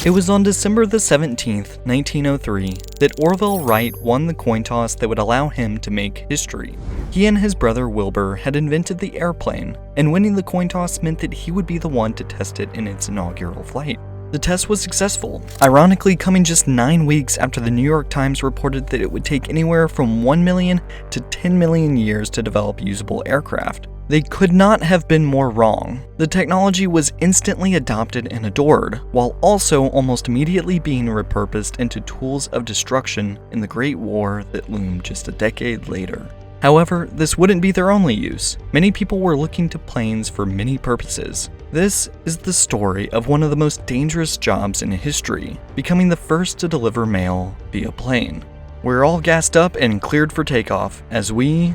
It was on December the 17th, 1903, that Orville Wright won the coin toss that would allow him to make history. He and his brother Wilbur had invented the airplane, and winning the coin toss meant that he would be the one to test it in its inaugural flight. The test was successful, ironically coming just 9 weeks after the New York Times reported that it would take anywhere from 1 million to 10 million years to develop usable aircraft. They could not have been more wrong. The technology was instantly adopted and adored, while also almost immediately being repurposed into tools of destruction in the Great War that loomed just a decade later. However, this wouldn't be their only use. Many people were looking to planes for many purposes. This is the story of one of the most dangerous jobs in history, becoming the first to deliver mail via plane. We're all gassed up and cleared for takeoff as we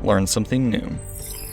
learn something new.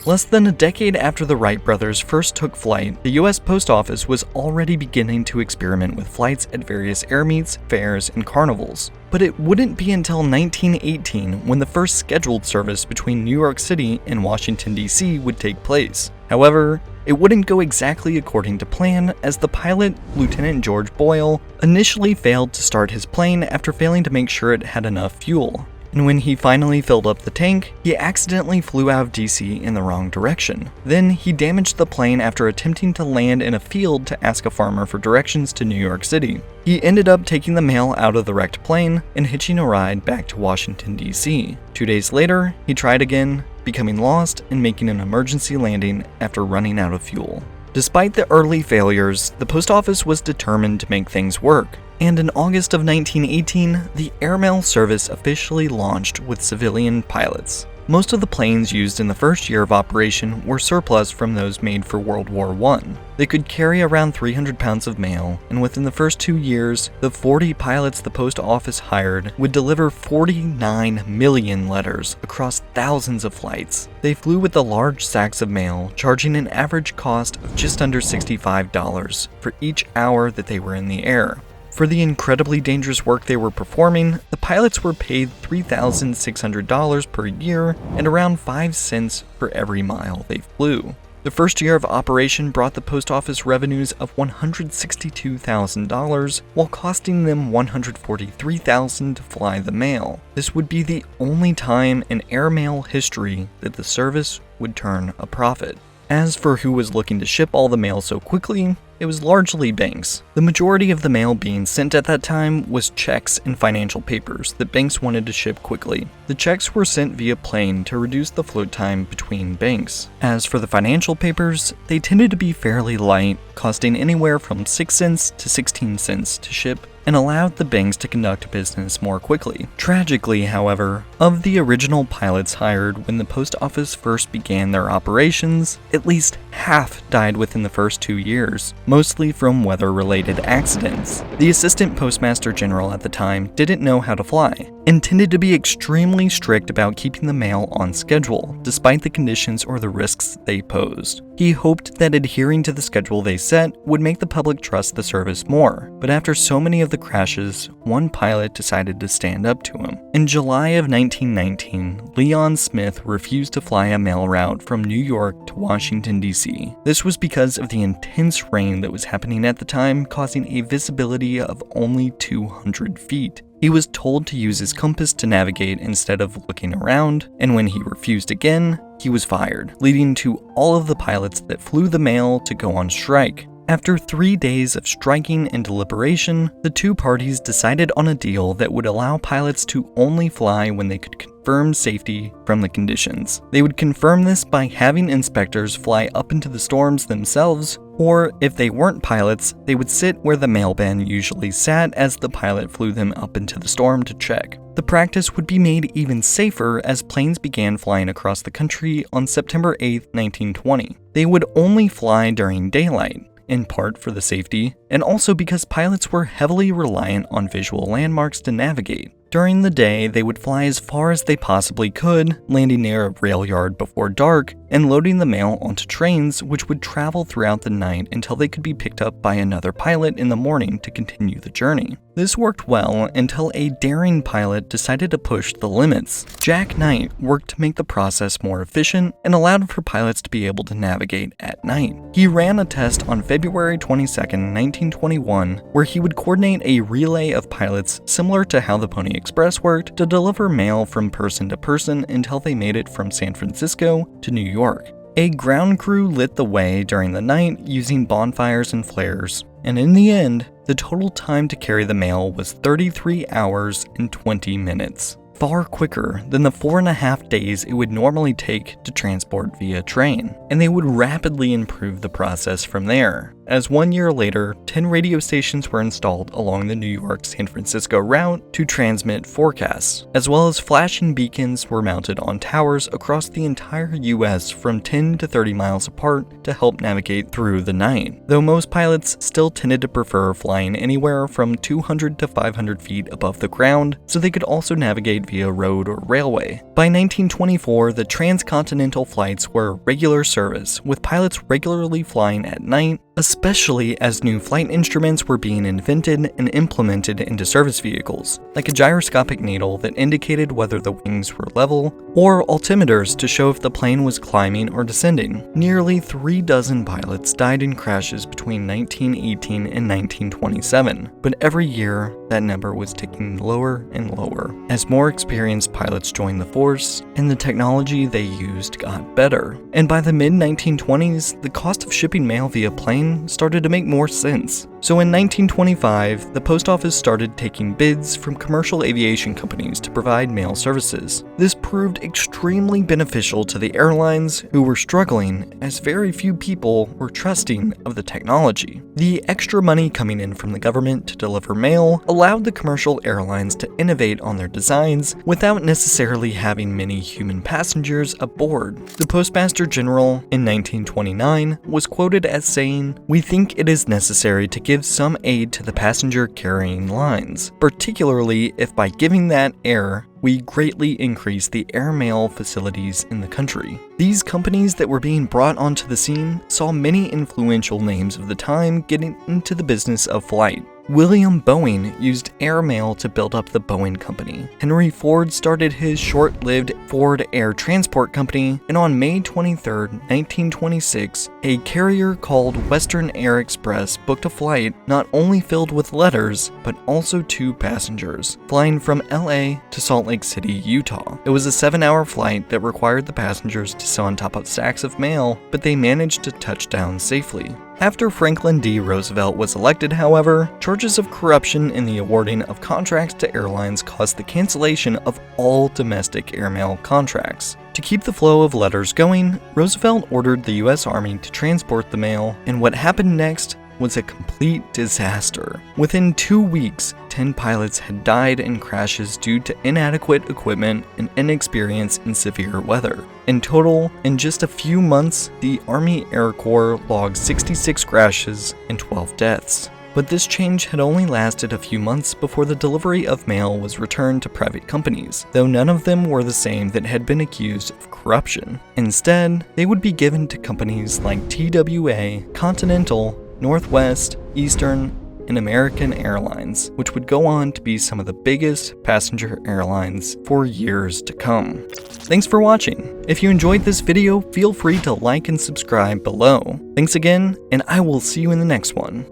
Less than a decade after the Wright brothers first took flight, the US Post Office was already beginning to experiment with flights at various air meets, fairs, and carnivals. But it wouldn't be until 1918 when the first scheduled service between New York City and Washington, D.C. would take place. However, it wouldn't go exactly according to plan, as the pilot, Lieutenant George Boyle, initially failed to start his plane after failing to make sure it had enough fuel. And when he finally filled up the tank, he accidentally flew out of DC in the wrong direction. Then he damaged the plane after attempting to land in a field to ask a farmer for directions to New York City. He ended up taking the mail out of the wrecked plane and hitching a ride back to Washington, D.C. 2 days later, he tried again, becoming lost and making an emergency landing after running out of fuel. Despite the early failures, the post office was determined to make things work, and in August of 1918, the airmail service officially launched with civilian pilots. Most of the planes used in the first year of operation were surplus from those made for World War I. They could carry around 300 pounds of mail, and within the first 2 years, the 40 pilots the post office hired would deliver 49 million letters across thousands of flights. They flew with the large sacks of mail, charging an average cost of just under $65 for each hour that they were in the air. For the incredibly dangerous work they were performing, the pilots were paid $3,600 per year and around 5 cents for every mile they flew. The first year of operation brought the post office revenues of $162,000 while costing them $143,000 to fly the mail. This would be the only time in airmail history that the service would turn a profit. As for who was looking to ship all the mail so quickly, it was largely banks. The majority of the mail being sent at that time was checks and financial papers that banks wanted to ship quickly. The checks were sent via plane to reduce the float time between banks. As for the financial papers, they tended to be fairly light, costing anywhere from 6 cents to 16 cents to ship, and allowed the banks to conduct business more quickly. Tragically, however, of the original pilots hired when the post office first began their operations, at least half died within the first 2 years, mostly from weather-related accidents. The assistant postmaster general at the time didn't know how to fly, and tended to be extremely strict about keeping the mail on schedule, despite the conditions or the risks they posed. He hoped that adhering to the schedule they set would make the public trust the service more, but after so many of the crashes, one pilot decided to stand up to him. In July of 1919, Leon Smith refused to fly a mail route from New York to Washington, D.C. This was because of the intense rain that was happening at the time, causing a visibility of only 200 feet. He was told to use his compass to navigate instead of looking around, and when he refused again, he was fired, leading to all of the pilots that flew the mail to go on strike. After 3 days of striking and deliberation, the two parties decided on a deal that would allow pilots to only fly when they could confirm safety from the conditions. They would confirm this by having inspectors fly up into the storms themselves, or if they weren't pilots, they would sit where the mailman usually sat as the pilot flew them up into the storm to check. The practice would be made even safer as planes began flying across the country on September 8, 1920. They would only fly during daylight, in part for the safety, and also because pilots were heavily reliant on visual landmarks to navigate. During the day, they would fly as far as they possibly could, landing near a rail yard before dark, and loading the mail onto trains which would travel throughout the night until they could be picked up by another pilot in the morning to continue the journey. This worked well until a daring pilot decided to push the limits. Jack Knight worked to make the process more efficient and allowed for pilots to be able to navigate at night. He ran a test on February 22, 1921, where he would coordinate a relay of pilots similar to how the Pony Express worked to deliver mail from person to person until they made it from San Francisco to New York. A ground crew lit the way during the night using bonfires and flares, and in the end, the total time to carry the mail was 33 hours and 20 minutes. Far quicker than the 4.5 days it would normally take to transport via train, and they would rapidly improve the process from there. As 1 year later, 10 radio stations were installed along the New York-San Francisco route to transmit forecasts, as well as flashing beacons were mounted on towers across the entire US from 10 to 30 miles apart to help navigate through the night, though most pilots still tended to prefer flying anywhere from 200 to 500 feet above the ground so they could also navigate via road or railway. By 1924, the transcontinental flights were regular service, with pilots regularly flying at night, especially as new flight instruments were being invented and implemented into service vehicles, like a gyroscopic needle that indicated whether the wings were level, or altimeters to show if the plane was climbing or descending. Nearly 36 pilots died in crashes between 1918 and 1927, but every year that number was ticking lower and lower as more experienced pilots joined the force and the technology they used got better. And by the mid-1920s, the cost of shipping mail via plane started to make more sense. So in 1925, the post office started taking bids from commercial aviation companies to provide mail services. This proved extremely beneficial to the airlines, who were struggling as very few people were trusting of the technology. The extra money coming in from the government to deliver mail allowed the commercial airlines to innovate on their designs without necessarily having many human passengers aboard. The Postmaster General in 1929 was quoted as saying, "We think it is necessary to give some aid to the passenger carrying lines, particularly if by giving that air we greatly increase the airmail facilities in the country." These companies that were being brought onto the scene saw many influential names of the time getting into the business of flight. William Boeing used airmail to build up the Boeing Company. Henry Ford started his short-lived Ford Air Transport Company, and on May 23, 1926, a carrier called Western Air Express booked a flight not only filled with letters, but also 2 passengers, flying from LA to Salt Lake City, Utah. It was a 7-hour flight that required the passengers to sit on top of stacks of mail, but they managed to touch down safely. After Franklin D. Roosevelt was elected, however, charges of corruption in the awarding of contracts to airlines caused the cancellation of all domestic airmail contracts. To keep the flow of letters going, Roosevelt ordered the U.S. Army to transport the mail, and what happened next was a complete disaster. Within 2 weeks, 10 pilots had died in crashes due to inadequate equipment and inexperience in severe weather. In total, in just a few months, the Army Air Corps logged 66 crashes and 12 deaths. But this change had only lasted a few months before the delivery of mail was returned to private companies, though none of them were the same that had been accused of corruption. Instead, they would be given to companies like TWA, Continental, Northwest, Eastern, and American Airlines, which would go on to be some of the biggest passenger airlines for years to come. Thanks for watching. If you enjoyed this video, feel free to like and subscribe below. Thanks again, and I will see you in the next one.